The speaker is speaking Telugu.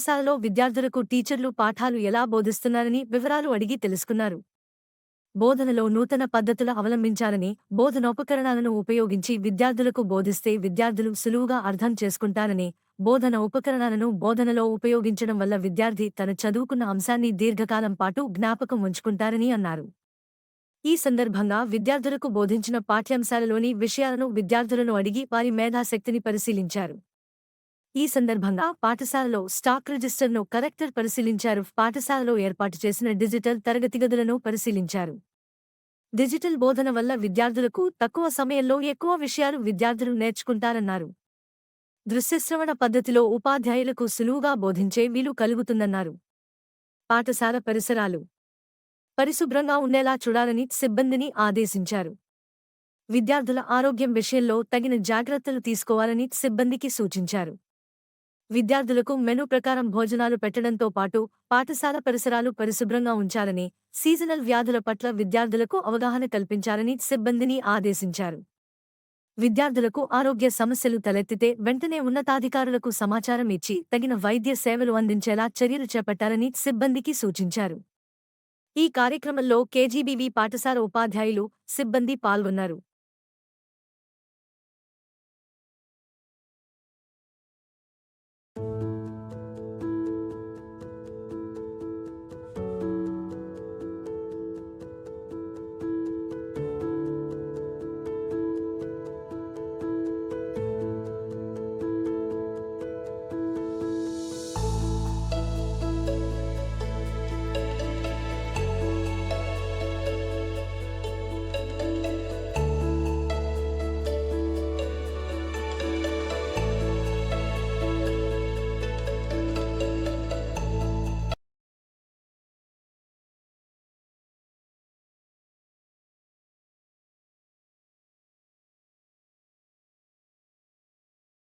పాఠశాలలో విద్యార్థులకు టీచర్లు పాఠాలు ఎలా బోధిస్తున్నారని వివరాలు అడిగి తెలుసుకున్నారు. బోధనలో నూతన పద్ధతుల అవలంబించాలని, బోధనోపకరణాలను ఉపయోగించి విద్యార్థులకు బోధిస్తే విద్యార్థులు సులువుగా అర్థం చేసుకుంటారని, బోధన ఉపకరణాలను బోధనలో ఉపయోగించడం వల్ల విద్యార్థి తన చదువుకున్న అంశాన్ని దీర్ఘకాలం పాటు జ్ఞాపకం ఉంచుకుంటారని అన్నారు. ఈ సందర్భంగా విద్యార్థులకు బోధించిన పాఠ్యాంశాలలోని విషయాలను విద్యార్థులను అడిగి వారి మేధాశక్తిని పరిశీలించారు. ఈ సందర్భంగా పాఠశాలలో స్టాక్ రిజిస్టర్ను కలెక్టర్ పరిశీలించారు. పాఠశాలలో ఏర్పాటు చేసిన డిజిటల్ తరగతి గదులను పరిశీలించారు. డిజిటల్ బోధన వల్ల విద్యార్థులకు తక్కువ సమయంలో ఎక్కువ విషయాలు విద్యార్థులు నేర్చుకుంటారన్నారు. దృశ్యశ్రవణ పద్ధతిలో ఉపాధ్యాయులకు సులువుగా బోధించే వీలు కలుగుతుందన్నారు. పాఠశాల పరిసరాలు పరిశుభ్రంగా ఉండేలా చూడాలని సిబ్బందిని ఆదేశించారు. విద్యార్థుల ఆరోగ్యం విషయంలో తగిన జాగ్రత్తలు తీసుకోవాలని సిబ్బందికి సూచించారు. విద్యార్థులకు మెనూ ప్రకారం భోజనాలు పెట్టడంతో పాటు పాఠశాల పరిసరాలు పరిశుభ్రంగా ఉంచాలని, సీజనల్ వ్యాధుల పట్ల విద్యార్థులకు అవగాహన కల్పించాలని సిబ్బందిని ఆదేశించారు. విద్యార్థులకు ఆరోగ్య సమస్యలు తలెత్తితే వెంటనే ఉన్నతాధికారులకు సమాచారం ఇచ్చి తగిన వైద్య సేవలు అందించేలా చర్యలు చేపట్టాలని సిబ్బందికి సూచించారు. ఈ కార్యక్రమంలో కేజీబీవీ పాఠశాల ఉపాధ్యాయులు, సిబ్బంది పాల్గొన్నారు.